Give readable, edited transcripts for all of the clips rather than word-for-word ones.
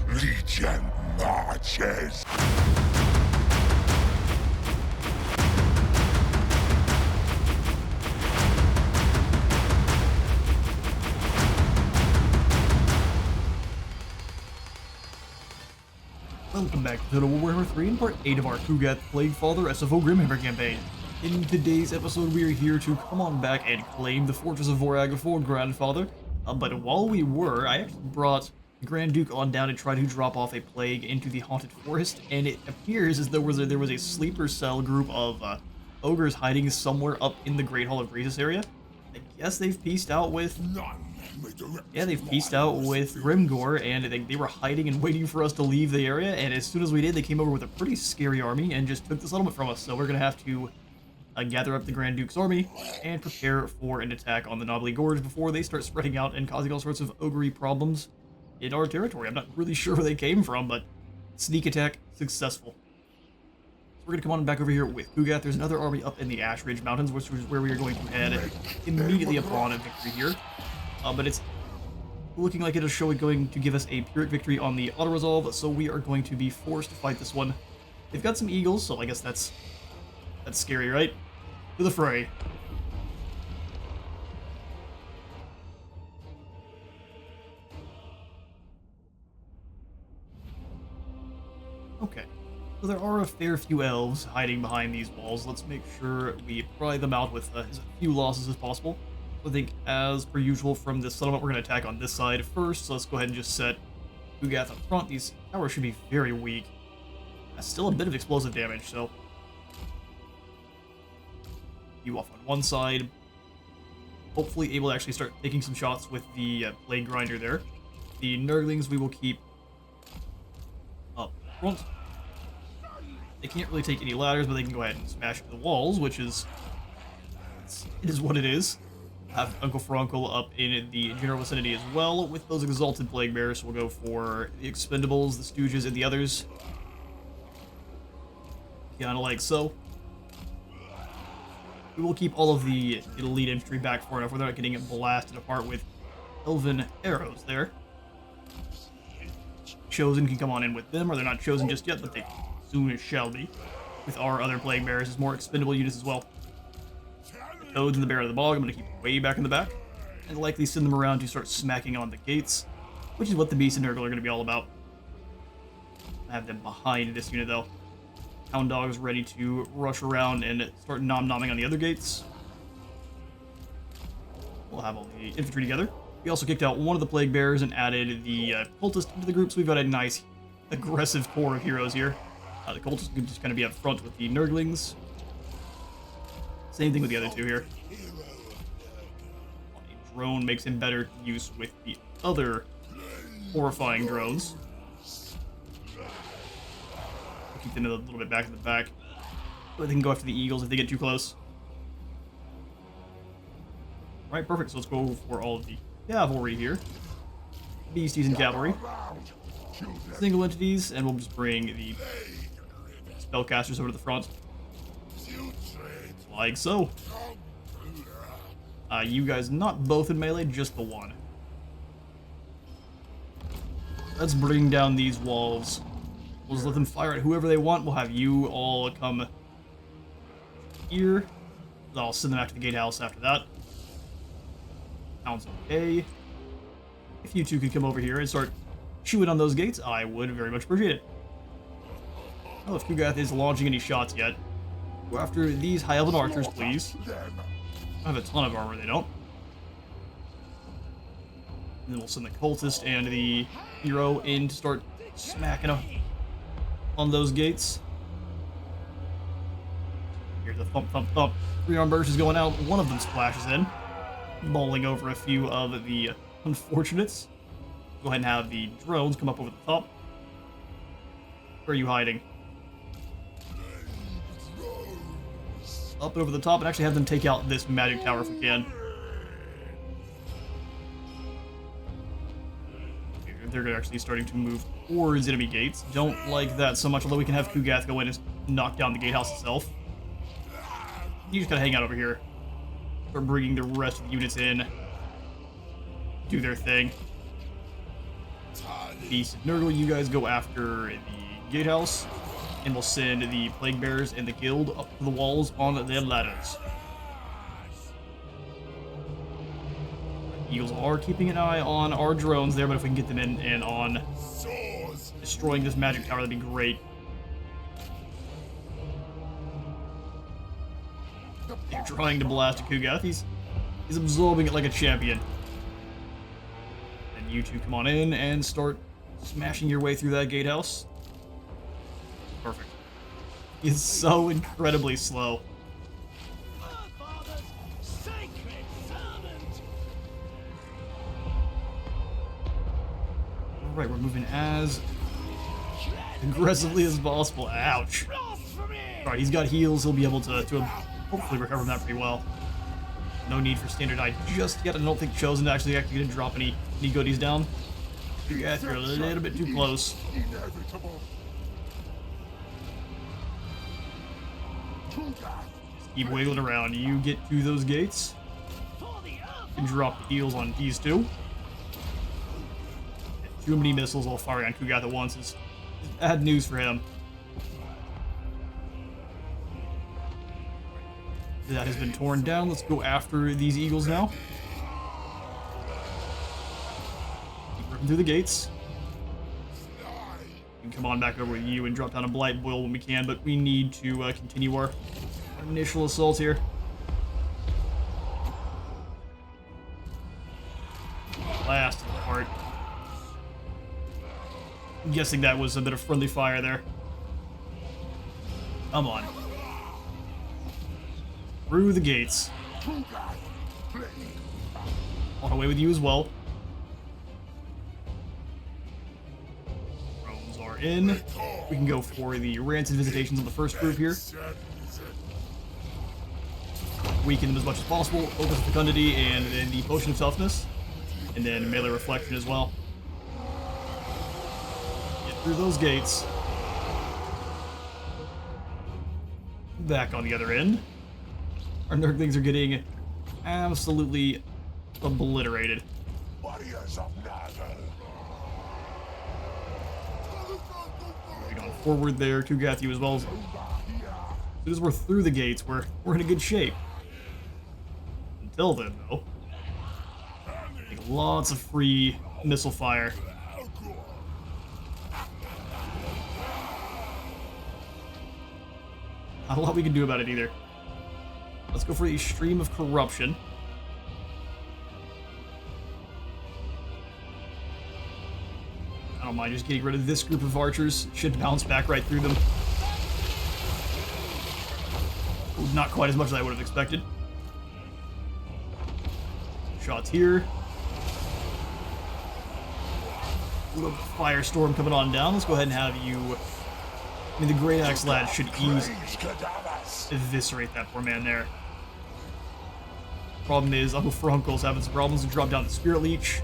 Legion marches. Welcome back to Total Warhammer 3 and part 8 of our Plaguefather SFO Grimmhammer campaign. In today's episode, we are here to come on back and claim the Fortress of Vorag for Grandfather. But while we were, I actually brought the Grand Duke on down to try to drop off a plague into the Haunted Forest, and it appears as though there was a sleeper cell group of ogres hiding somewhere up in the Great Hall of Rhesus area. I guess they've pieced out with... Yeah, they've pieced out with Grimgor, and they were hiding and waiting for us to leave the area, and as soon as we did, they came over with a pretty scary army and just took the settlement from us, so we're going to have to gather up the Grand Duke's army and prepare for an attack on the Knobbly Gorge before they start spreading out and causing all sorts of ogre problems in our territory. I'm not really sure where they came from, but sneak attack successful. So we're going to come on back over here with Kugath. There's another army up in the Ash Ridge Mountains, which is where we are going to head immediately upon a victory here. But it's looking like it is going to give us a Pyrrhic victory on the auto-resolve, so we are going to be forced to fight this one. They've got some eagles, so I guess that's scary, right? To the fray. Okay, so there are a fair few elves hiding behind these walls. Let's make sure we pry them out with as few losses as possible. I think, as per usual from this settlement, we're going to attack on this side first, so let's go ahead and just set Kugath up front. These towers should be very weak. That's still a bit of explosive damage, so... You off on one side. Hopefully able to actually start taking some shots with the Plague Grinder there. The Nurglings we will keep up front. They can't really take any ladders, but they can go ahead and smash the walls, which is... It is what it is. Have Uncle Frunkle up in the general vicinity as well with those exalted plague bearers. So we'll go for the Expendables, the Stooges, and the others. Kinda like so. We will keep all of the elite infantry back far enough where they're not getting blasted apart with Elven arrows there. Chosen can come on in with them, or they're not chosen just yet, but they soon shall be. With our other plague bearers as more expendable units as well. Toads and the Bear of the Bog, I'm going to keep way back in the back, and likely send them around to start smacking on the gates, which is what the Beast and Nurgle are going to be all about. I have them behind this unit, though. Hound Dog's ready to rush around and start nom-nomming on the other gates. We'll have all the infantry together. We also kicked out one of the Plague Bearers and added the Cultist into the group, so we've got a nice, aggressive core of heroes here. The Cultist can just kind of be up front with the Nurglings. Same thing with the other two here. A drone makes in better use with the other horrifying drones. We'll keep them a little bit back in the back. But they can go after the eagles if they get too close. Alright, perfect. So let's go for all of the cavalry here. Beasties and cavalry. Single entities, and we'll just bring the spellcasters over to the front. Like so. You guys not both in melee, just the one. Let's bring down these walls. We'll just let them fire at whoever they want. We'll have you all come here. I'll send them back to the gatehouse after that. Sounds okay. If you two could come over here and start chewing on those gates, I would very much appreciate it. I don't know if Kugath is launching any shots yet. Go after these High Elven archers, please. I have a ton of armor, they don't. And then we'll send the cultist and the hero in to start smacking on those gates. Here's a thump, thump, thump. 3-arm burst is going out. One of them splashes in, bowling over a few of the unfortunates. Go ahead and have the drones come up over the top. Where are you hiding? Up and over the top, and actually have them take out this magic tower if we can. They're actually starting to move towards enemy gates. Don't like that so much, although we can have Kugath go in and knock down the gatehouse itself. You just gotta hang out over here. Start bringing the rest of the units in. Do their thing. Beast and Nurgle, you guys go after the gatehouse, and we'll send the Plague Bearers and the guild up to the walls on their ladders. Eagles are keeping an eye on our drones there, but if we can get them in and on destroying this magic tower, that'd be great. They're trying to blast a Kugath. He's absorbing it like a champion. And you two come on in and start smashing your way through that gatehouse. Perfect. He's so incredibly slow. Alright, we're moving as aggressively as possible. Ouch. Alright, he's got heals. He'll be able to hopefully recover from that pretty well. No need for standard eye just yet. I don't think Chosen actually going to drop any goodies down. Yeah, you're a little bit too close. Keep wiggling around. You get to those gates. And drop the heals on these two. Too many missiles all firing on Kugath at once is bad news for him. That has been torn down. Let's go after these eagles now. Keep ripping through the gates. We can come on back over with you and drop down a Blight Boil when we can, but we need to continue our initial assault here. Last part. I'm guessing that was a bit of friendly fire there. Come on. Through the gates. On our way with you as well. Drones are in. We can go for the rancid visitations on the first group here. Weaken them as much as possible. Focus of Fecundity and then the Potion of Toughness. And then Melee Reflection as well. Through those gates. Back on the other end. Our Nurglings are getting absolutely obliterated. Going forward there, Kugath you as well. As soon as we're through the gates, we're in a good shape. Until then, though. Take lots of free missile fire. Not a lot we can do about it either. Let's go for a Stream of Corruption. I don't mind just getting rid of this group of archers. Should bounce back right through them. Ooh, not quite as much as I would have expected. Shots here. Little firestorm coming on down. Let's go ahead and have you... I mean, the Great Axe Lad should easily eviscerate that poor man there. Problem is, Uncle Frunkle's having some problems to drop down the Spirit Leech.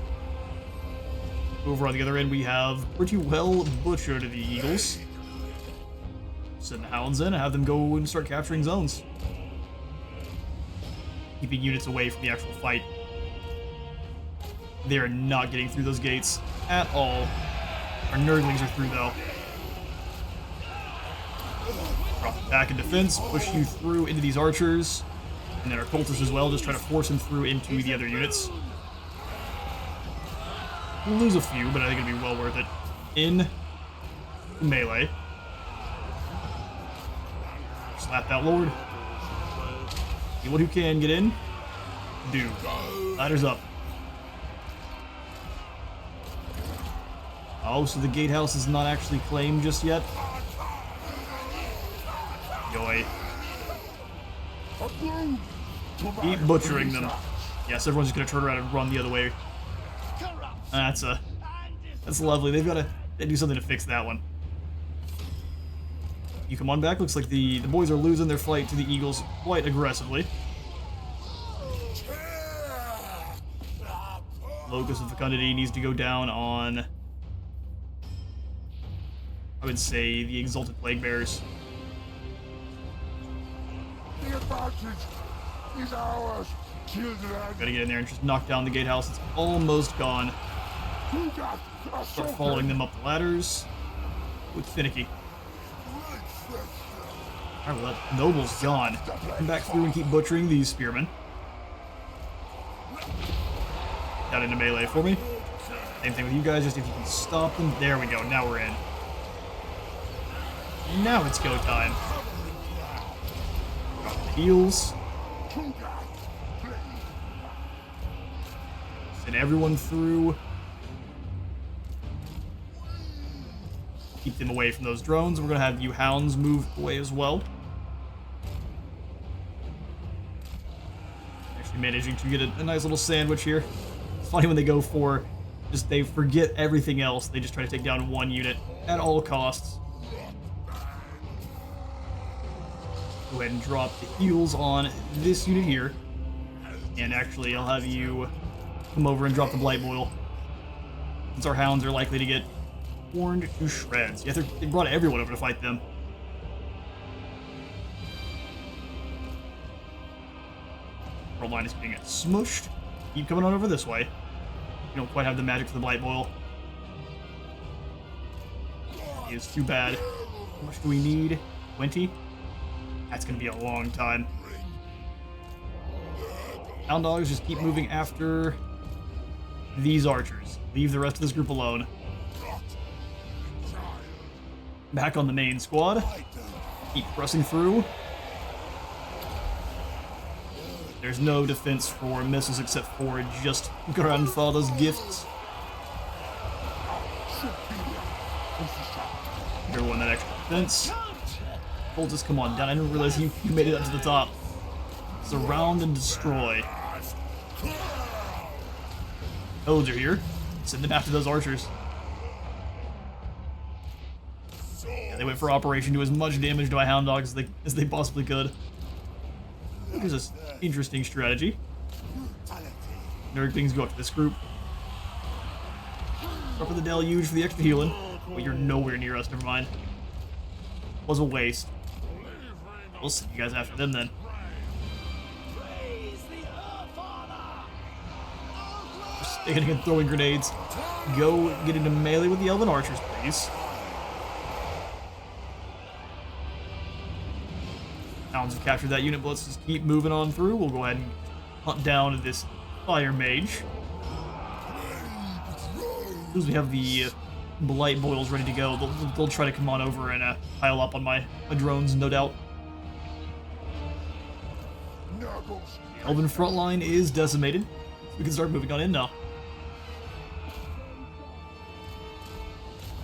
Over on the other end, we have pretty well butchered the Eagles. Send the Hounds in and have them go and start capturing zones. Keeping units away from the actual fight. They are not getting through those gates at all. Our Nurglings are through, though. Drop back in defense, push you through into these archers. And then our cultists as well, just try to force him through into the other units. We'll lose a few, but I think it'll be well worth it. In melee. Slap that lord. Anyone who can get in, do. Ladders up. Oh, so the gatehouse is not actually claimed just yet. Yoy. Keep butchering them. Yes, everyone's just gonna turn around and run the other way. That's lovely. They've got to do something to fix that one. You come on back. Looks like the boys are losing their fight to the Eagles quite aggressively. Locus of Fecundity needs to go down on, I would say, the Exalted Plague Bearers. The advantage is ours, children. Gotta get in there and just knock down the gatehouse. It's almost gone. Start following them up the ladders. With finicky. Alright, well, that noble's gone. Come back through and keep butchering these spearmen. Down into melee for me. Same thing with you guys, just if you can stop them. There we go, now we're in. Now it's go time. Got the heals. Send everyone through. Keep them away from those drones. We're going to have you hounds move away as well. Actually managing to get a nice little sandwich here. It's funny when they go for just, they forget everything else. They just try to take down one unit at all costs. Go ahead and drop the heals on this unit here. And actually, I'll have you come over and drop the Blight Boil, since our hounds are likely to get torn to shreds. Yeah, they brought everyone over to fight them. Front line is getting smushed. Keep coming on over this way. You don't quite have the magic for the Blight Boil. It's too bad. How much do we need? 20? That's gonna be a long time. Hound dogs just keep moving after these archers. Leave the rest of this group alone. Back on the main squad. Keep pressing through. There's no defense for missiles except for just Grandfather's gifts. Everyone that extra defense. Just come on down. I didn't realize you made it up to the top. Surround and destroy. Toads are here. Send them after those archers. Yeah, they went for operation, do as much damage to my hound dogs as they possibly could. Here's an interesting strategy. Nurglings go up to this group. Up for the deluge for the extra healing. Well, you're nowhere near us, never mind. Was a waste. We'll send you guys after them then. Standing and throwing grenades. Go get into melee with the Elven archers, please. Hounds have captured that unit, but let's just keep moving on through. We'll go ahead and hunt down this fire mage. As soon as we have the Blight Boils ready to go, they'll try to come on over and pile up on my drones, no doubt. The Elven front line is decimated. We can start moving on in now.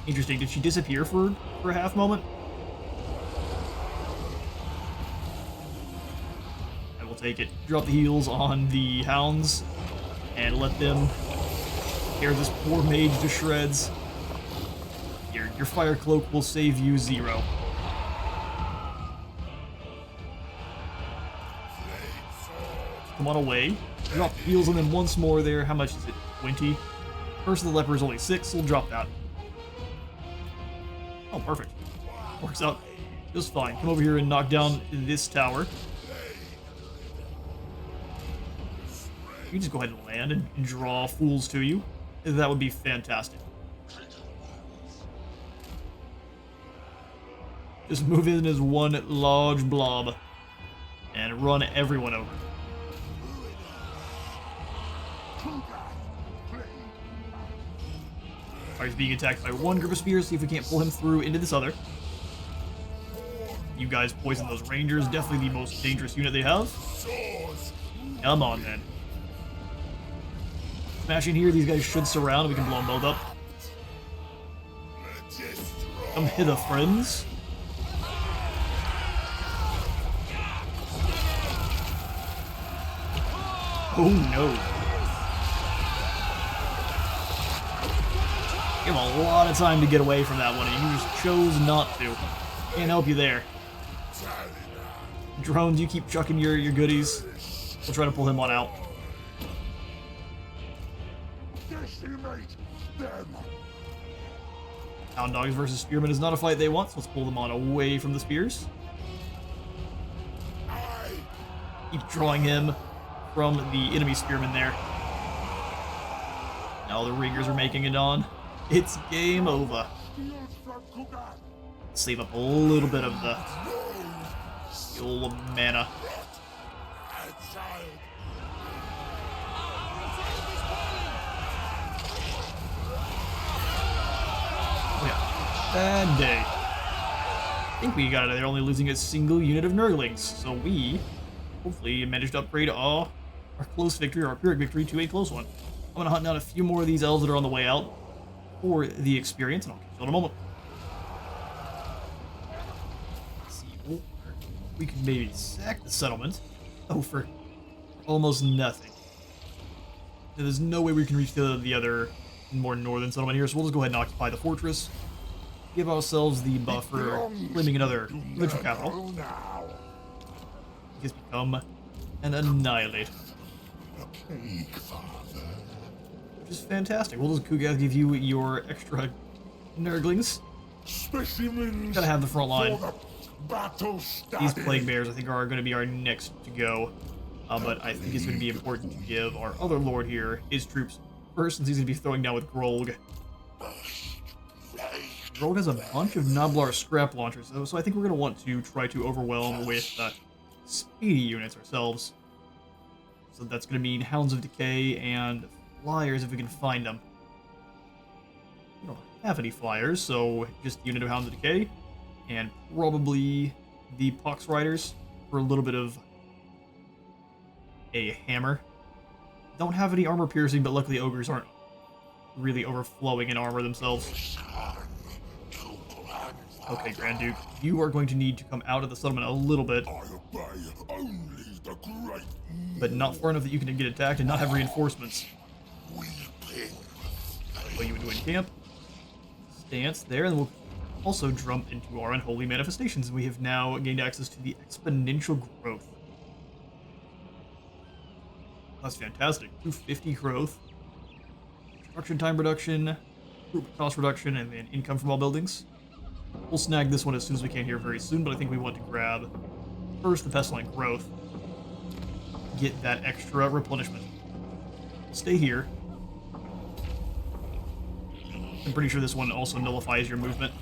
Interesting, did she disappear for a half moment? I will take it. Drop the heals on the hounds and let them tear this poor mage to shreds. Your fire cloak will save you 0. Come on away. Drop heals on them once more there. How much is it? 20? Curse of the Leper is only 6, so we'll drop that. Oh, perfect. Works out just fine. Come over here and knock down this tower. You just go ahead and land and draw fools to you. That would be fantastic. Just move in as one large blob and run everyone over. Alright, he's being attacked by one group of spears. See if we can't pull him through into this other. You guys poison those rangers. Definitely the most dangerous unit they have. Come on, then. Smash in here. These guys should surround. We can blow them both up. Come hither, friends. Oh no. You have a lot of time to get away from that one, and you just chose not to. Can't help you there. Drones, you keep chucking your goodies. We'll try to pull him on out. Hound dogs versus spearmen is not a fight they want, so let's pull them on away from the spears. Keep drawing him from the enemy spearmen there. Now the Ringers are making it on. It's game over. Save up a little bit of the old mana. Oh yeah, bad day. I think we got it. They're only losing a single unit of Nurglings, so we hopefully managed to upgrade our close victory, our Pyrrhic victory, to a close one. I'm gonna hunt down a few more of these elves that are on the way out for the experience, and I'll catch you in a moment. Let's see, we could maybe sack the settlement. Oh, for almost nothing. There's no way we can reach the other more northern settlement here, so we'll just go ahead and occupy the fortress. Give ourselves the buffer, claiming another provincial capital. Just become and annihilate. Which is fantastic. We'll just give you your extra Nurglings. Specimens. Gotta have the front line. Battle These plague bears, I think, are going to be our next to go. But I think it's going to be important to give our other lord here his troops first, since he's going to be throwing down with Grolg. Grolg has a bunch of Noblar scrap launchers, so I think we're going to want to try to overwhelm with speedy units ourselves. So that's going to mean Hounds of Decay and Flyers if we can find them. We don't have any Flyers, so just the unit of Hounds of Decay, and probably the Pox Riders for a little bit of a hammer. Don't have any armor piercing, but luckily Ogres aren't really overflowing in armor themselves. Okay, Grand Duke, you are going to need to come out of the settlement a little bit, but not far enough that you can get attacked and not have reinforcements. What you would do in camp, stance there, and we'll also jump into our unholy manifestations. We have now gained access to the exponential growth. That's fantastic. 250 growth, construction time reduction, group cost reduction, and then income from all buildings. We'll snag this one as soon as we can here very soon, but I think we want to grab first the pestilence growth. Get that extra replenishment. Stay here. I'm pretty sure this one also nullifies your movement.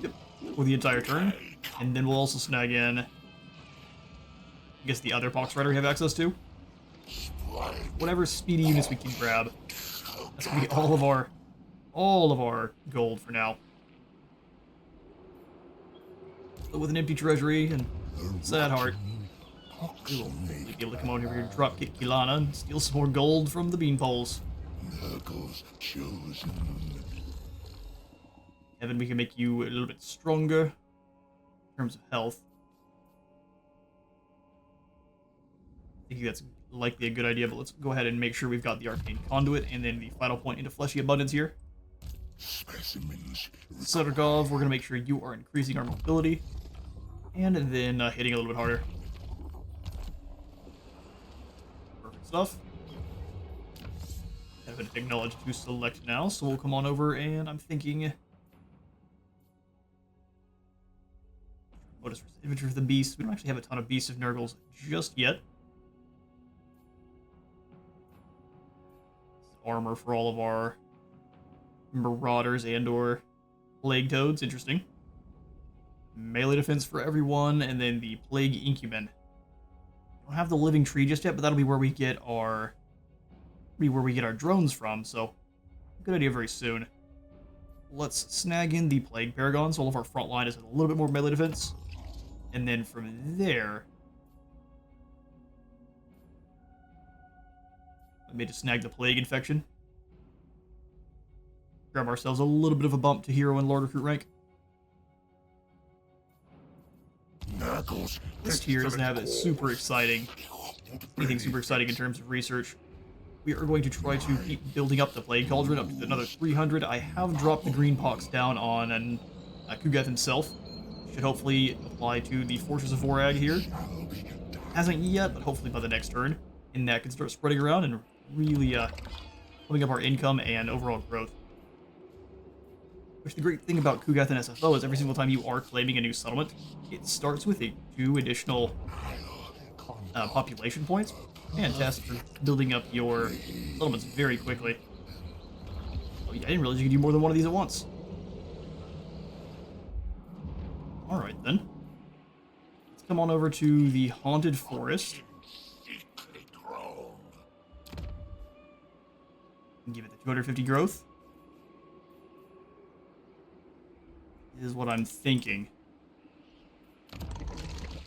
Yep, for the entire turn. And then we'll also snag in, I guess, the other Pox Rider we have access to. Whatever speedy units we can grab. That's gonna be all of our gold for now. But with an empty treasury and sad heart, we will be able to come on over here and drop kick Kilana and steal some more gold from the beanpoles. Evan, we can make you a little bit stronger in terms of health. I think that's likely a good idea, but let's go ahead and make sure we've got the Arcane Conduit and then the final point into Fleshy Abundance here. Suddergov, we're going to make sure you are increasing our mobility and then hitting a little bit harder. Perfect stuff. Have been acknowledged to select now, so we'll come on over and I'm thinking... What is Inventory of the Beast? We don't actually have a ton of Beasts of Nurgles just yet. Armor for all of our Marauders and or Plague Toads, interesting. Melee defense for everyone, and then the Plague Incuban. Don't have the Living Tree just yet, but that'll be where we get our drones from, so good idea very soon. Let's snag in the Plague Paragon, so all of our front line is with a little bit more melee defense. And then from there, I may just snag the Plague Infection. Grab ourselves a little bit of a bump to Hero and Lord Recruit rank. This tier doesn't have anything super exciting in terms of research. We are going to try to keep building up the Plague Cauldron up to another 300. I have dropped the Green Pox down on Kugeth himself. Should hopefully apply to the Fortress of Vorag here. Hasn't yet, but hopefully by the next turn. And that can start spreading around and really putting up our income and overall growth. Which the great thing about Kugeth and SFO is every single time you are claiming a new settlement, it starts with 2 additional population points. Fantastic for building up your settlements very quickly. Oh yeah, I didn't realize you could do more than one of these at once. Alright then. Let's come on over to the Haunted Forest. And give it the 250 growth. Is what I'm thinking.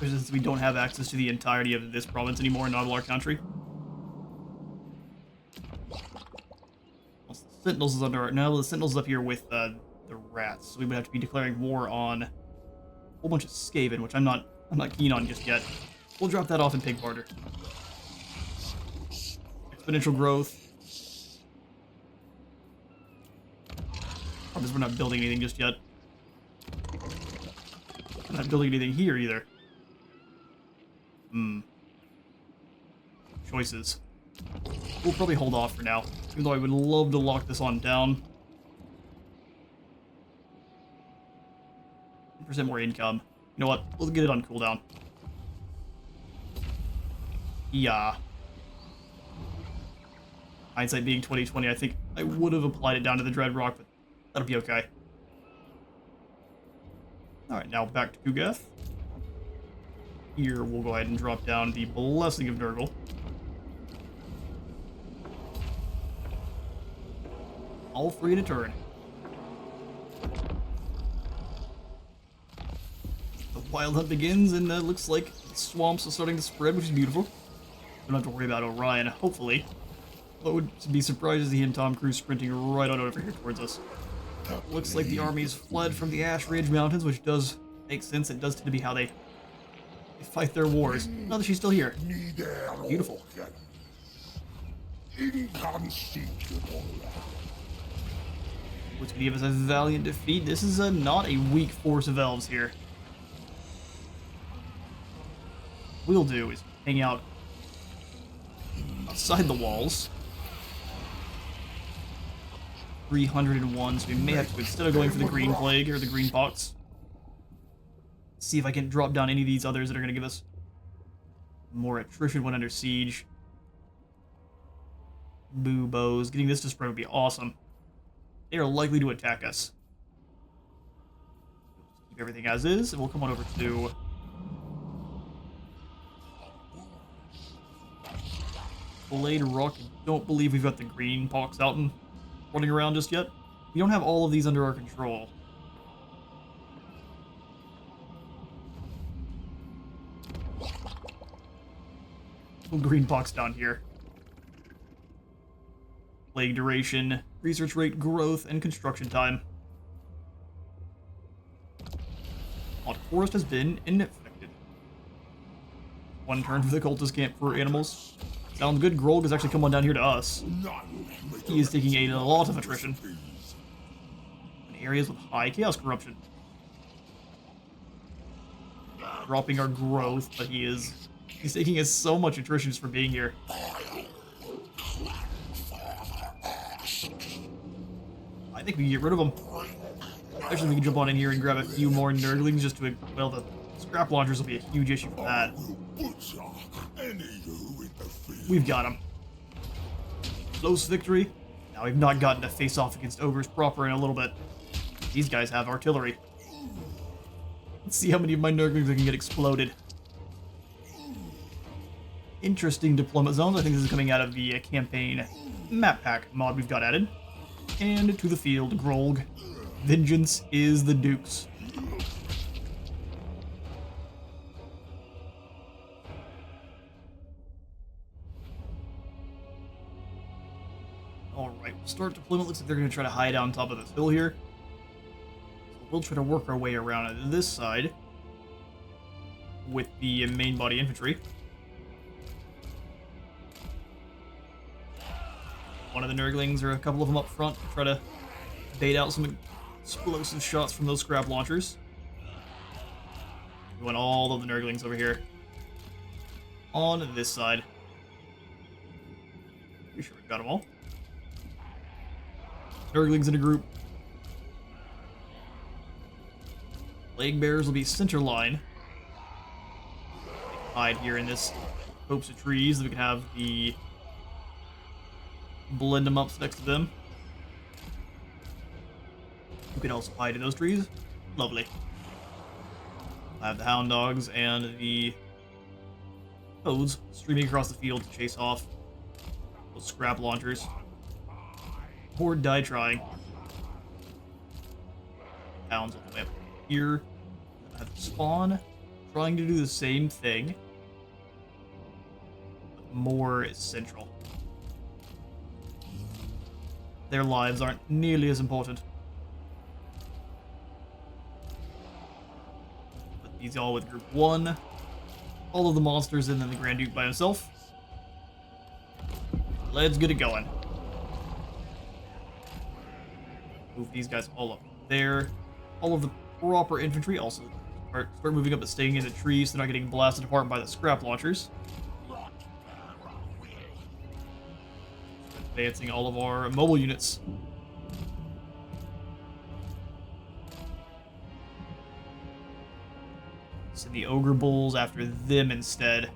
Since we don't have access to the entirety of this province anymore in Nodular Country. Also, the Sentinels is under our... No, the Sentinels is up here with the rats. So we would have to be declaring war on a whole bunch of Skaven, which I'm not keen on just yet. We'll drop that off in Pig Barter. Exponential growth. Because we're not building anything just yet. We're not building anything here either. Choices. We'll probably hold off for now, even though I would love to lock this on down. 10% more income. You know what? Let's get it on cooldown. Yeah. Hindsight being 2020, I think I would have applied it down to the Dreadrock, but that'll be okay. Alright, now back to Kugath. Here, we'll go ahead and drop down the Blessing of Nurgle. All free to turn. The wild hunt begins, and looks like the swamps are starting to spread, which is beautiful. Don't have to worry about Orion, hopefully. I would be surprised to see him, Tom Cruise, sprinting right on over here towards us. Looks like the army's fled from the Ash Ridge Mountains, which does make sense. It does tend to be how they fight their wars. Now that she's still here. Beautiful. Which could give us a valiant defeat. This is not a weak force of elves here. What we'll do is hang out outside the walls. 301, so we may have to, instead of going for the green plague or the green pox, see if I can drop down any of these others that are going to give us more attrition when under siege. Boo bows. Getting this to spread would be awesome. They are likely to attack us. Keep everything as is, and we'll come on over to Blade Rock. I don't believe we've got the green pox out and running around just yet. We don't have all of these under our control. Green pox down here. Plague duration, research rate, growth, and construction time. Hot Forest has been infected. One turn for the cultist camp for animals. Sounds good. Grolg has actually come on down here to us. He is taking a lot of attrition in areas with high chaos corruption. Dropping our growth, but he's taking us so much attrition just for being here. I think we can get rid of him. Actually, we can jump on in here and grab a few more Nurglings just to... Well, the scrap launchers will be a huge issue for that. We've got him. Close victory. Now we've not gotten to face off against Ogres proper in a little bit. These guys have artillery. Let's see how many of my Nurglings I can get exploded. Interesting deployment zones. I think this is coming out of the campaign map pack mod we've got added. And to the field, Grolg. Vengeance is the Duke's. Alright, we'll start deployment. Looks like they're going to try to hide on top of this hill here. So we'll try to work our way around this side with the main body infantry. One of the Nurglings, or a couple of them up front, to try to bait out some explosive shots from those scrap launchers. We want all of the Nurglings over here. On this side. Pretty sure we've got them all. Nurglings in a group. Plague Bearers will be center line. Hide here in this copse of trees, that we can have the blend them up next to them. You can also hide in those trees. Lovely. I have the hound dogs and the toads streaming across the field to chase off those scrap launchers. Horde died trying. Hounds all the way up here. I have spawn trying to do the same thing, but more central. Their lives aren't nearly as important. But these all with group 1. All of the monsters and then the Grand Duke by himself. Let's get it going. Move these guys all up there. All of the proper infantry also start moving up and staying in the trees so they're not getting blasted apart by the scrap launchers. Advancing all of our mobile units. Send the Ogre Bulls after them instead.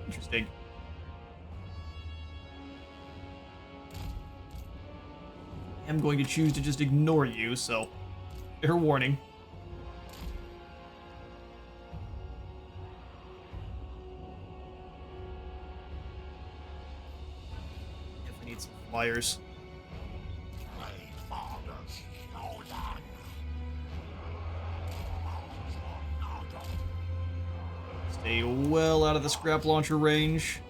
Interesting. I'm going to choose to just ignore you, so fair warning. Definitely need some flyers. Stay well out of the scrap launcher range.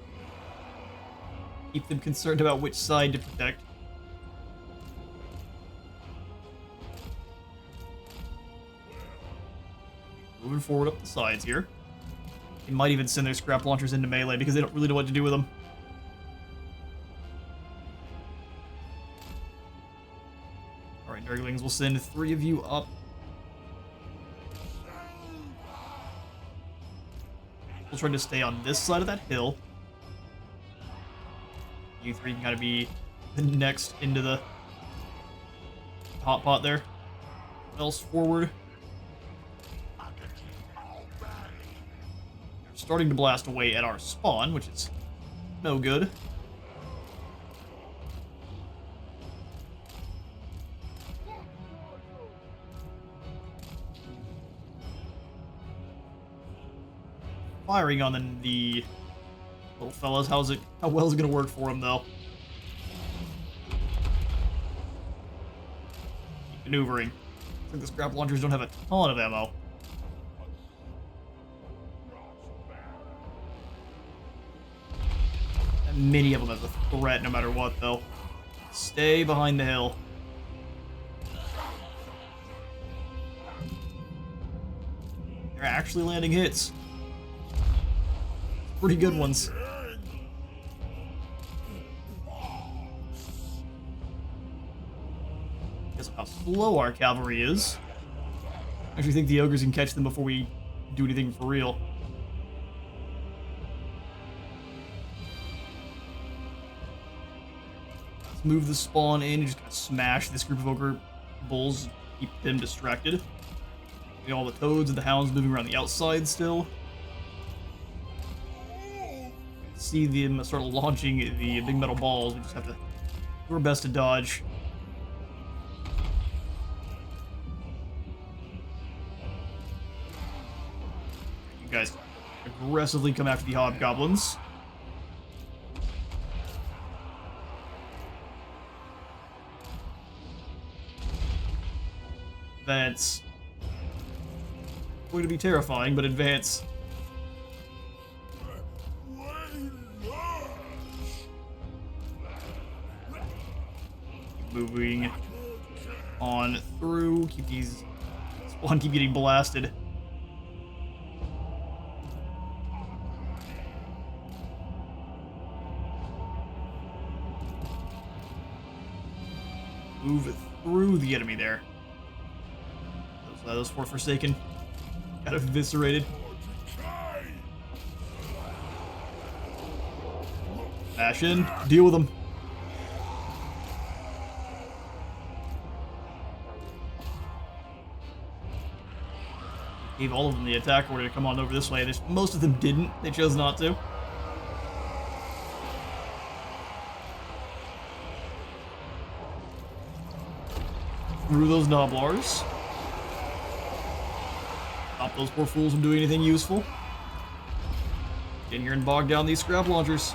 Keep them concerned about which side to protect. Moving forward up the sides here. They might even send their scrap launchers into melee because they don't really know what to do with them. Alright, Nurglings, we'll send 3 of you up. We'll try to stay on this side of that hill. You 3 can kind of be the next into the hot pot there. Else forward. Starting to blast away at our spawn, which is no good. Firing on the little fellas. How well is it gonna work for him though? Keep maneuvering. I think the scrap launchers don't have a ton of ammo. Many of them as a threat no matter what, though. Stay behind the hill. They're actually landing hits. Pretty good ones. Because of how slow our cavalry is. I actually think the ogres can catch them before we do anything for real. Move the spawn in and just kind of smash this group of ogre bulls, keep them distracted. All the toads and the hounds moving around the outside still. See them start launching the big metal balls. We just have to do our best to dodge. You guys aggressively come after the hobgoblins. Advance. Going to be terrifying, but advance. Keep moving on through. Keep these spawn keep getting blasted. Move through the enemy there. Those 4 Forsaken got eviscerated. Bash in, deal with them. Gave all of them the attack order to come on over this way. Most of them didn't. They chose not to. through those Noblars. Stop those poor fools from doing anything useful. Get in here and bog down these scrap launchers.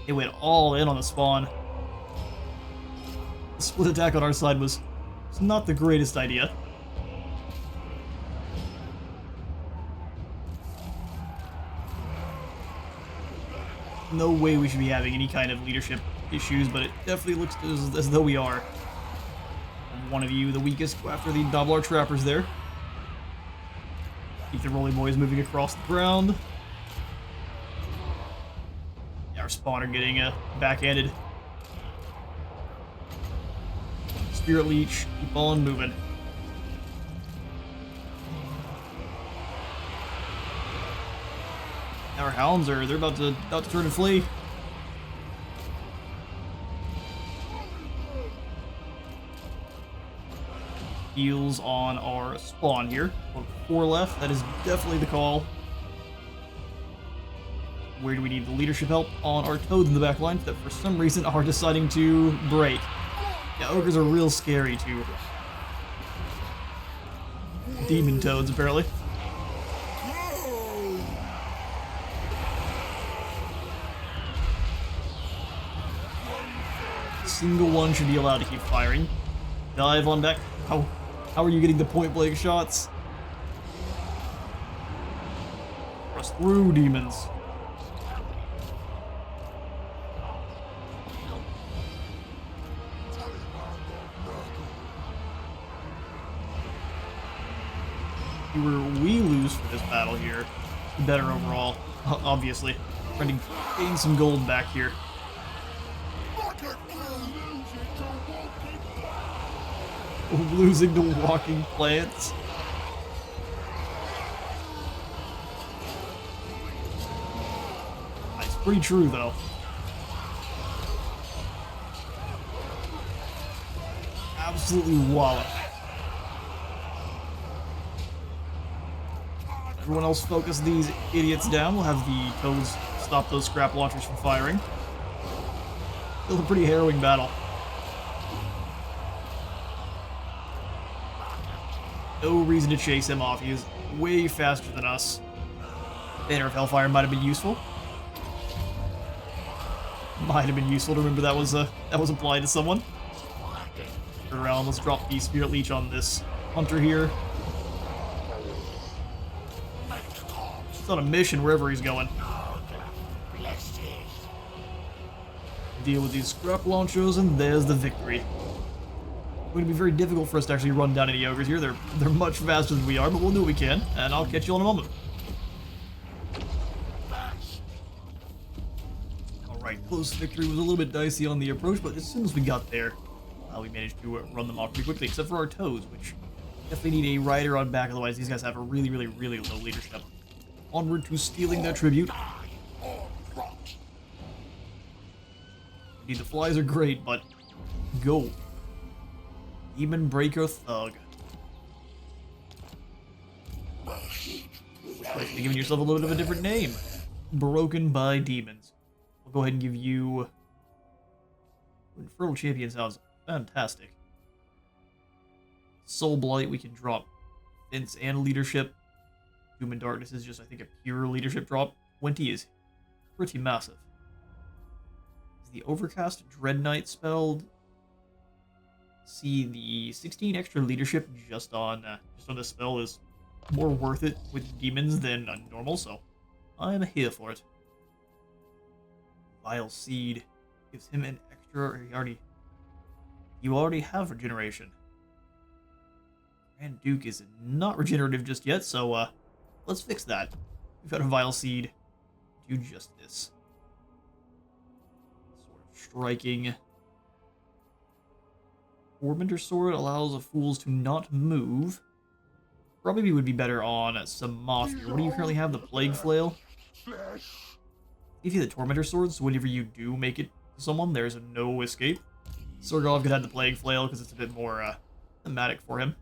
They went all in on the spawn. The split attack on our side was not the greatest idea. No way we should be having any kind of leadership issues, but it definitely looks as though we are. One of you, the weakest, go after the Noblar trappers there. Keep the Rolly Boys moving across the ground. Yeah, our spawner getting backhanded. Spirit Leech, keep on moving. Our hounds they're about to turn and flee. Heals on our spawn here. 4 left, that is definitely the call. Where do we need the leadership help? On our toads in the back line that for some reason are deciding to break. Yeah, ogres are real scary too. Demon toads, apparently. Single one should be allowed to keep firing. Dive on back. How are you getting the point blank shots? Press through, demons. The fewer we lose for this battle here, the better overall, obviously. Trying to gain some gold back here. Losing to walking plants. It's pretty true, though. Absolutely wallop. Everyone else focus these idiots down. We'll have the toads stop those scrap launchers from firing. Still a pretty harrowing battle. No reason to chase him off. He is way faster than us. Banner of Hellfire might have been useful. Might have been useful to remember that was applied to someone. Turn around, let's drop the Spirit Leech on this hunter here. He's on a mission wherever he's going. Deal with these scrap launchers, and there's the victory. It's going to be very difficult for us to actually run down any ogres here. They're much faster than we are, but we'll do what we can, and I'll catch you in a moment. Alright, close victory was a little bit dicey on the approach, but as soon as we got there, we managed to run them off pretty quickly, except for our toads, which definitely need a rider on back, otherwise these guys have a really low leadership. Onward to stealing their tribute. Indeed, the flies are great, but go. Demon Breaker Thug. You're giving yourself a little bit of a different name. Broken by Demons. We'll go ahead and give you... Infernal Champion sounds fantastic. Soul Blight, we can drop Fence and Leadership. Doom and Darkness is just, I think, a pure leadership drop. 20 is pretty massive. Is the Overcast Dread Knight spelled? See, the 16 extra leadership just on this spell is more worth it with demons than normal, so I'm here for it. Vile Seed gives him an extra. You already have regeneration. Grand Duke is not regenerative just yet, so let's fix that. We've got a Vile Seed. Do just this. Sword of Striking. Tormentor Sword allows the fools to not move. Probably would be better on some moth here. What do you currently have? The Plague Flail? Give you the Tormentor Sword, so whenever you do make it to someone, there's no escape. Sorgov could have the Plague Flail because it's a bit more thematic for him.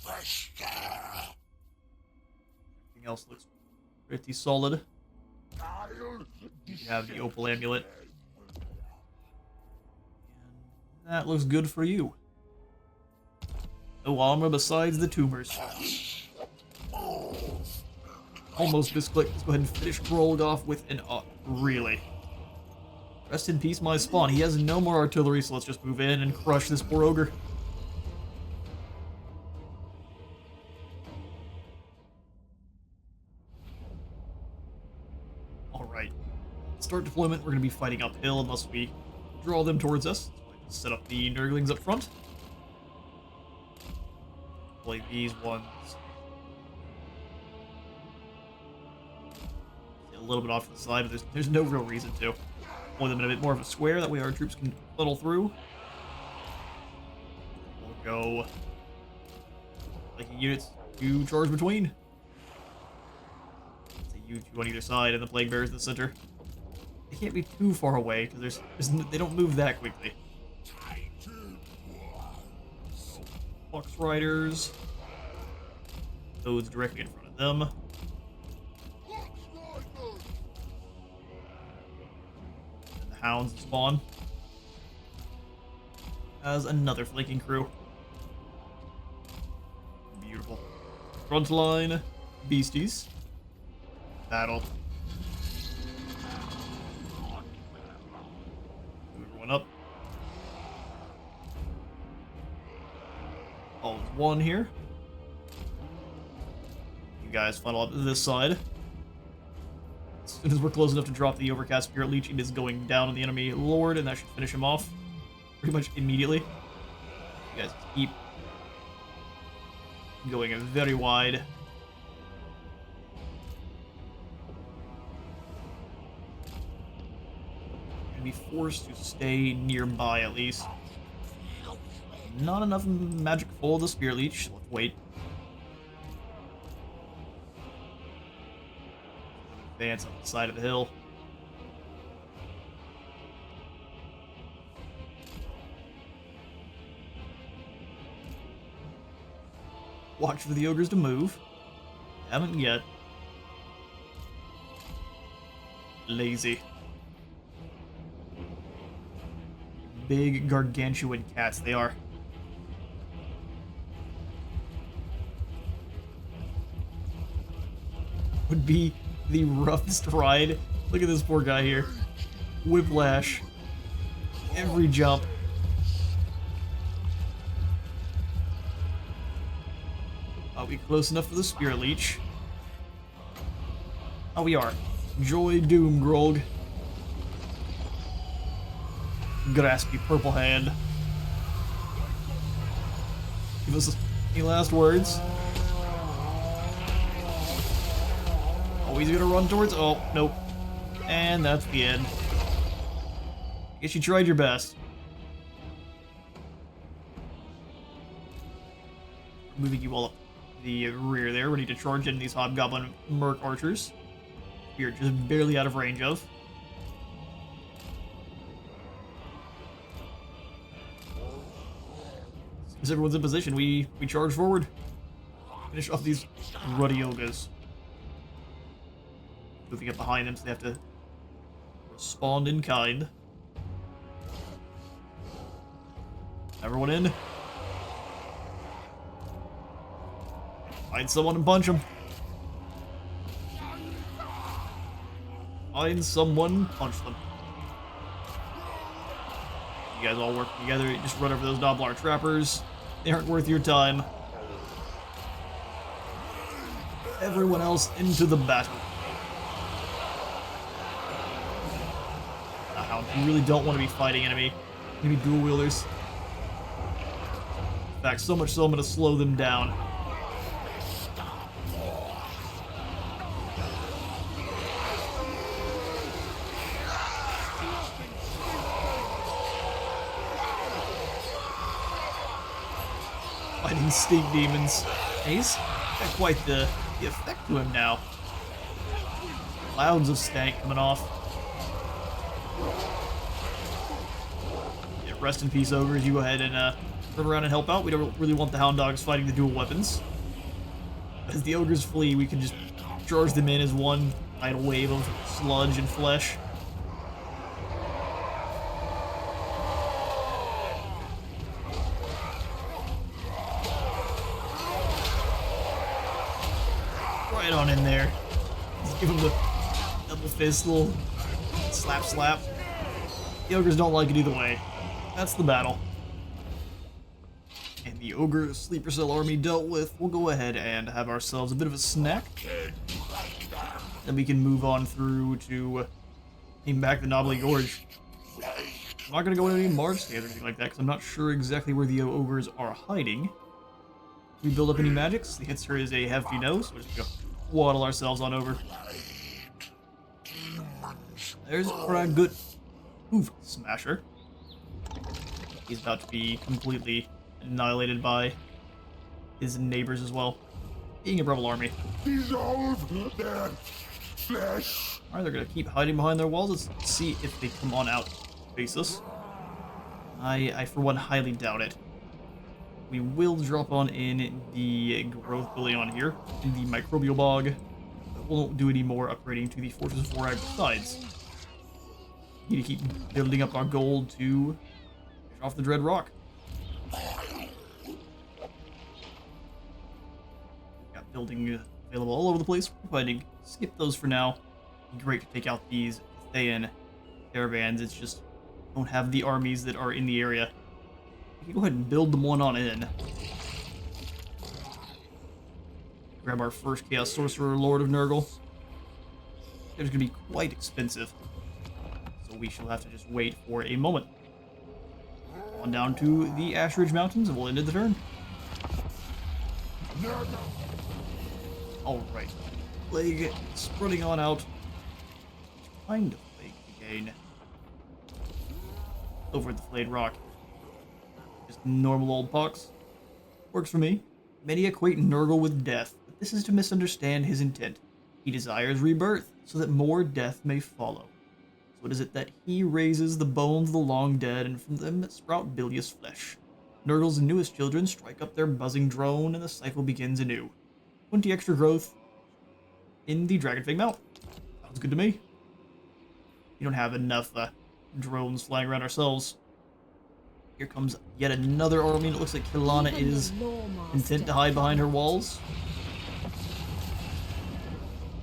Everything else looks pretty solid. You have the Opal Amulet. That looks good for you. No armor besides the tumors. Almost misclicked. Let's go ahead and finish Grolg off with an really. Rest in peace, my spawn. He has no more artillery, so let's just move in and crush this poor ogre. Alright. Start deployment. We're going to be fighting uphill unless we draw them towards us. Let's set up the Nurglings up front. Play these ones. A little bit off to the side, but there's no real reason to. Play them in a bit more of a square, that way our troops can funnel through. We'll go flanking units to charge between. It's a U2 on either side, and the Plague Bearers in the center. They can't be too far away, because they don't move that quickly. Fox Riders. Those directly in front of them. And the Hounds spawn. As another flanking crew. Beautiful. Frontline beasties. Battle. Move everyone up. All is one here. You guys funnel up to this side. As soon as we're close enough to drop the Overcast Spirit Leech, it is going down on the enemy Lord, and that should finish him off pretty much immediately. You guys keep going very wide. Be forced to stay nearby at least. Not enough magic full of the Spirit Leech. Let's wait. Advance up the side of the hill. Watch for the ogres to move. Haven't yet. Lazy. Big gargantuan cats they are. Would be the roughest ride. Look at this poor guy here. Whiplash. Every jump. Are we close enough for the Spirit Leech? Oh, we are. Joy Doom Grolg. Graspy purple hand. Give us any last words? Oh, he's gonna run towards. Oh, nope. And that's the end. Guess you tried your best. Moving you all up the rear there. We need to charge in these Hobgoblin Merc Archers. We're just barely out of range of. As everyone's in position, we charge forward. Finish off these ruddy ogres. Moving up behind them, so they have to respond in kind. Everyone in. Find someone and punch them. Find someone, punch them. You guys all work together, just run over those Noblar trappers. They aren't worth your time. Everyone else into the battle. You really don't want to be fighting enemy dual wielders. In fact, so much so I'm going to slow them down. Fighting stink demons. He's got quite the effect to him now. Clouds of stank coming off. Yeah, rest in peace, ogres. You go ahead and run around and help out. We don't really want the hound dogs fighting the dual weapons. As the ogres flee, we can just charge them in as one tidal wave of sludge and flesh. right on in there. Let's give him the double fist, little slap slap. The ogres don't like it either way. That's the battle. And the ogre sleeper cell army dealt with. We'll go ahead and have ourselves a bit of a snack. Then we can move on through to aim back the Knobbly Gorge. I'm not going to go into any march stands or anything like that because I'm not sure exactly where the ogres are hiding. We build up any magics. The hits her is a hefty no, so we're just going to waddle ourselves on over. There's a good Oof Smasher. He's about to be completely annihilated by his neighbors as well. Being a rebel army. Dissolve their flesh. Alright, they're gonna keep hiding behind their walls. Let's see if they come on out to face us. I for one highly doubt it. We will drop on in the growth building on here, in the microbial bog. But we won't do any more upgrading to the Fortress of Vorag besides. Need to keep building up our gold to fish off the Dread Rock. Got building available all over the place. We're going to skip those for now. It'd be great to take out these Thayan caravans. It's just don't have the armies that are in the area. We can go ahead and build them one on in. Grab our first Chaos Sorcerer, Lord of Nurgle. It's going to be quite expensive. So we shall have to just wait for a moment. On down to the Ash Ridge Mountains and we'll end the turn. Alright. Plague spreading on out. Kind of plague again. Over at the Flayed Rock. Just normal old pox. Works for me. Many equate Nurgle with death, but this is to misunderstand his intent. He desires rebirth, so that more death may follow. So it is it that he raises the bones of the long dead, and from them sprout bilious flesh. Nurgle's newest children strike up their buzzing drone, and the cycle begins anew. 20 extra growth in the Dragonfang Mount. Sounds good to me. We don't have enough drones flying around ourselves. Here comes yet another army. It looks like Kilana is content to hide behind her walls.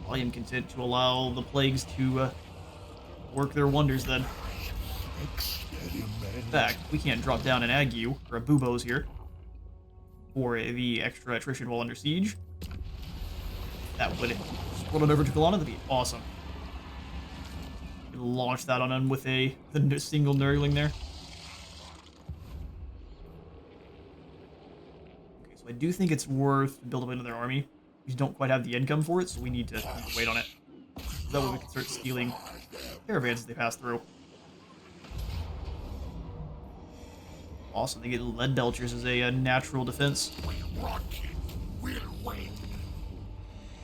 I am content to allow the plagues to work their wonders then. In fact, we can't drop down an Ague or a Buboes here for the extra attrition while under siege. That would roll it over to Kilana. That'd be awesome. Launch that on him with a single Nurgling there. Okay, so I do think it's worth building another army. We don't quite have the income for it, so we need to wait on it. That way we can start stealing caravans as they pass through. Awesome, they get lead belchers as a natural defense.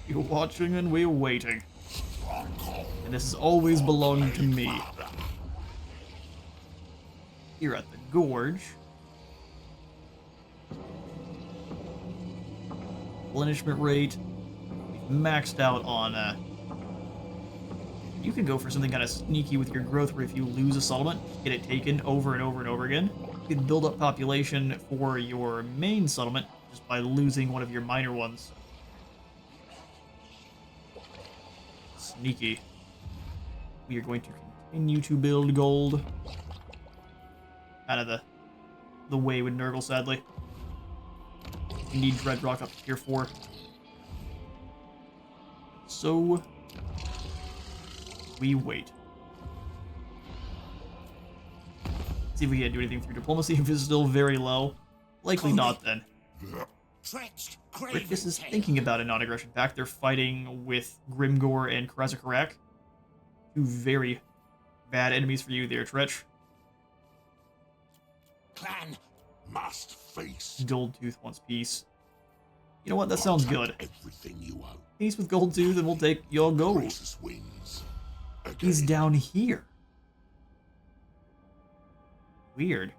You're watching and we're waiting. And this has always belonged to me. Here at the Gorge. Replenishment rate. We've maxed out on you can go for something kind of sneaky with your growth where if you lose a settlement, get it taken over and over and over again. You can build up population for your main settlement just by losing one of your minor ones. Sneaky. We are going to continue to build gold. Out of the way with Nurgle, sadly. We need Dreadrock up to tier 4. So we wait. See if we can do anything through diplomacy. If it's still very low, likely not then. This is thinking about a non-aggression pact. They're fighting with Grimgor and Karazakarak. Two very bad enemies for you there, Tretch. Clan must face. Goldtooth wants peace. You know what? That sounds good. Everything you own. Peace with Goldtooth, and we'll take your gold. Wins. He's down here. Weird.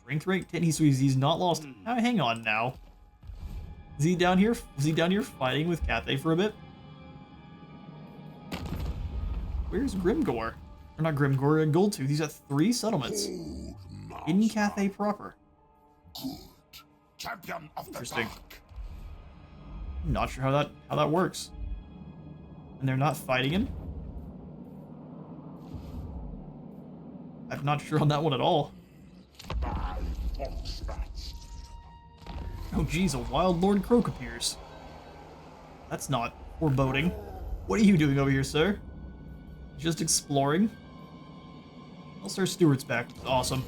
Strength rate 10. He's not lost. Hang on now. Is he down here? Was he down here fighting with Cathay for a bit? Where's Grimgor? Or not Grimgor, Goldtooth. He's got 3 settlements in Cathay proper. Good. Champion of the Interesting. dark. I'm not sure how that works. And they're not fighting him? I'm not sure on that one at all. Oh geez, a wild Lord Croak appears. That's not foreboding. What are you doing over here, sir? Just exploring? Well, Sir Stewart's back. Awesome.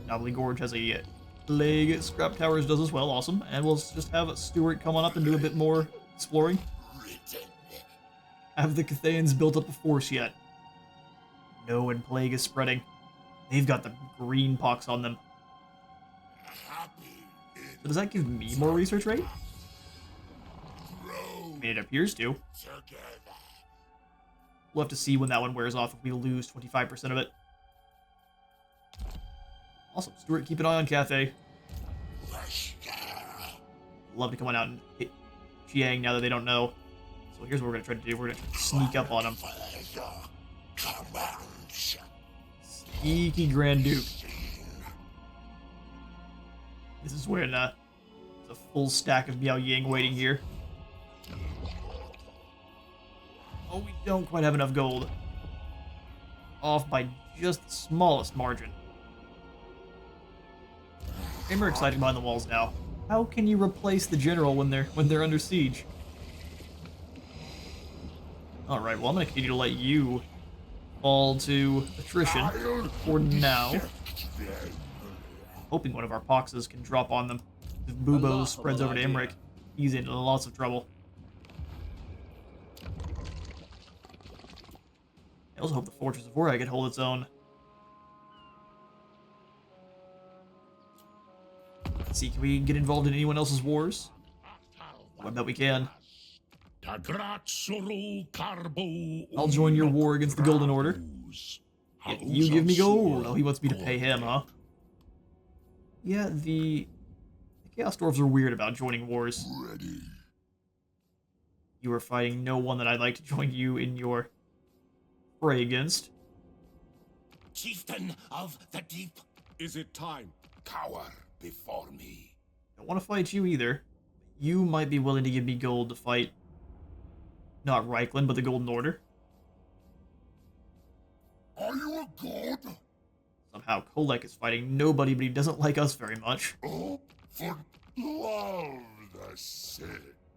Knobbly Gorge has a plague. Scrap Towers does as well. Awesome. And we'll just have Stewart come on up and do a bit more exploring. Have the Cathayans built up a force yet? No, and plague is spreading. They've got the green pox on them. So does that give me more research rate? I mean, it appears to. We'll have to see when that one wears off if we lose 25% of it. Awesome. Stuart, keep an eye on Cathay. Love to come on out and hit Chiang now that they don't know. So here's what we're going to try to do. We're going to sneak up on them. Sneaky Grand Duke. This is when there's a full stack of Miao Ying waiting here. Oh, we don't quite have enough gold. Off by just the smallest margin. They're excited behind the walls now. How can you replace the general when they're under siege? All right, well I'm gonna continue to let you fall to attrition for now. Hoping one of our poxes can drop on them. If Bubo spreads over to Emmerich, he's in lots of trouble. I also hope the Fortress of Vorag can hold its own. Let's see, can we get involved in anyone else's wars? Oh, I bet we can. I'll join your war against the Golden Order. Yeah, you give me gold. Oh, he wants me to pay him, huh? Yeah, the Chaos Dwarves are weird about joining wars. You are fighting no one that I'd like to join you in your fray against. Chieftain of the Deep. Is it time? Cower before me. Don't want to fight you either. You might be willing to give me gold to fight not Reichland, but the Golden Order. Are you a god? Somehow Kolek is fighting nobody, but he doesn't like us very much. Oh, for love's sake.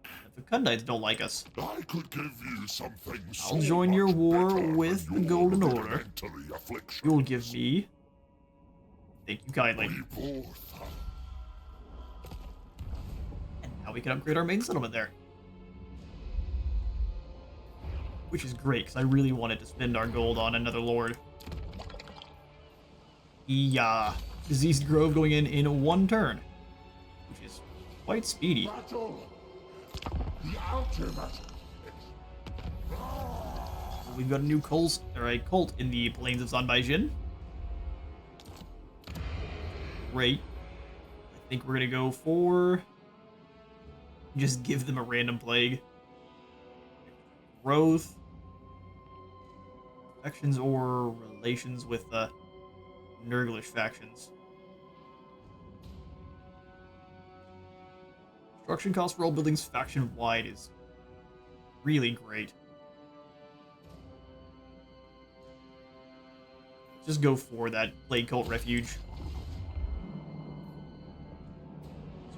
If the Kundites don't like us, I could give you something so I'll join your much war better with than the your Golden Order. rudimentary affliction. You'll give me... Thank you kindly. We both have. And now we can upgrade our main settlement there. Which is great, because I really wanted to spend our gold on another lord. Yeah. Diseased Grove going in one turn. Which is quite speedy. Battle. The ultimate. We've got a new cult in the Plains of Zanbaijin. Great. I think we're gonna go for... just give them a random plague. Growth. Factions or relations with Nurglish factions. Construction cost for all buildings faction-wide is really great. Just go for that Plague Cult Refuge. So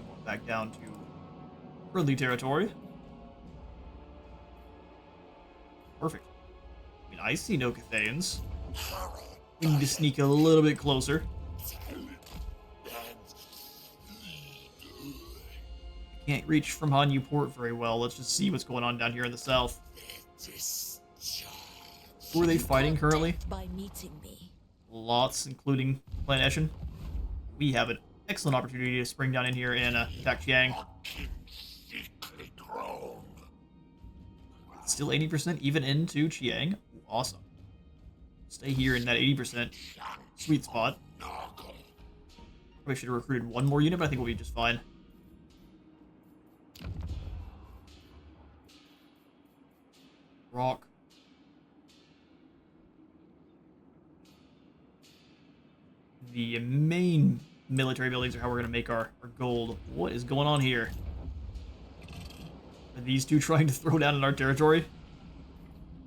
going back down to friendly territory. Perfect. I mean, I see no Cathayans. We need to sneak a little bit closer. Can't reach from Hanyu Port very well. Let's just see what's going on down here in the south. Who are they fighting currently? By meeting me. Lots, including Clan Eshin. We have an excellent opportunity to spring down in here and attack Chiang. Still 80% even into Chiang. Ooh, awesome. Stay here in that 80% sweet spot. Probably should have recruited one more unit, but I think we'll be just fine. Rock. The main military buildings are how we're going to make our gold. What is going on here? Are these two trying to throw down in our territory?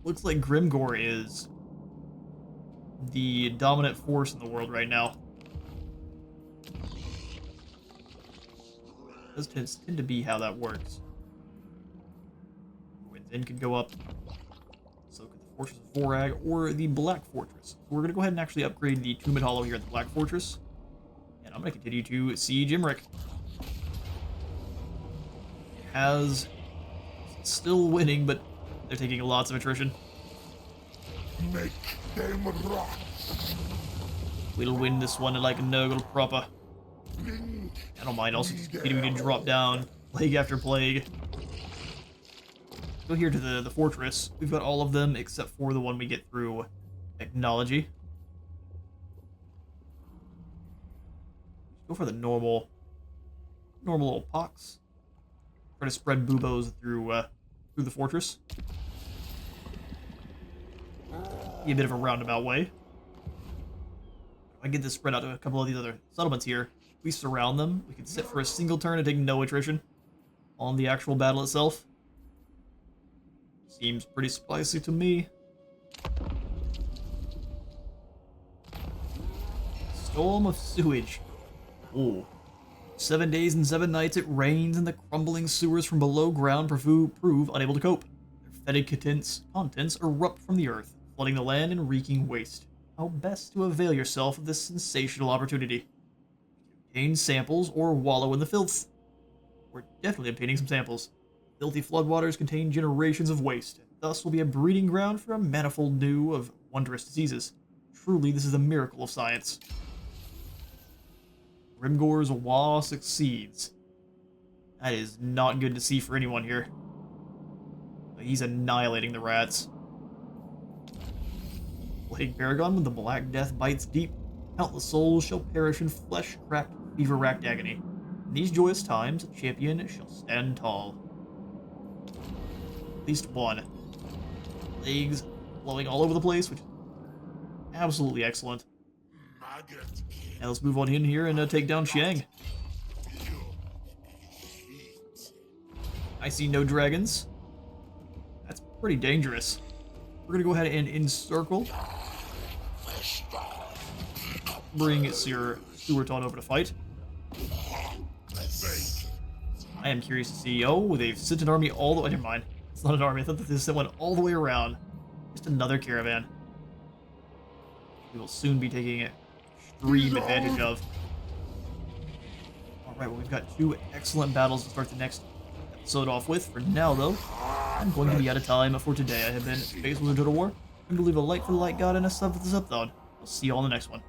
Looks like Grimgor is the dominant force in the world right now. Does tend to be how that works. Winds End could go up. So could the Fortress of Vorag or the Black Fortress. So we're going to go ahead and actually upgrade the Tumid Hollow here at the Black Fortress. And I'm going to continue to siege Imric. Has still winning, but they're taking lots of attrition. Make them rot. We'll win this one like Nurgle proper. I don't mind also just continuing to drop down plague after plague. Go here to the fortress. We've got all of them except for the one we get through technology. Go for the normal little pox. Try to spread buboes through the fortress. Be a bit of a roundabout way. If I get this spread out to a couple of these other settlements here, we surround them. We can sit for a single turn and take no attrition on the actual battle itself. Seems pretty spicy to me. Storm of sewage. Ooh. 7 days and 7 nights it rains and the crumbling sewers from below ground prove unable to cope. Their fetid contents erupt from the earth, flooding the land and wreaking waste. How best to avail yourself of this sensational opportunity? Obtain samples or wallow in the filth. We're definitely obtaining some samples. Filthy floodwaters contain generations of waste, and thus will be a breeding ground for a manifold new of wondrous diseases. Truly, this is a miracle of science. Grimgor's Wa succeeds. That is not good to see for anyone here. He's annihilating the rats. Plague Paragon, when the Black Death bites deep, countless souls shall perish in flesh-cracked, fever-racked agony. In these joyous times, a champion shall stand tall. At least one. Plagues blowing all over the place, which is absolutely excellent. Now let's move on in here and take down Xiang. I see no dragons. That's pretty dangerous. We're gonna go ahead and encircle. Bring Sir Stewarton over to fight. I am curious to see. Oh, they've sent an army all the way. Never mind. It's not an army. I thought that this went all the way around. Just another caravan. We will soon be taking extreme advantage of. Alright, well, we've got 2 excellent battles to start the next episode off with. For now, though, I'm going to be out of time for today. I have been Space Wizard Total War. Remember to leave a like for the Light God and a sub for the sub thought. I'll see you all in the next one.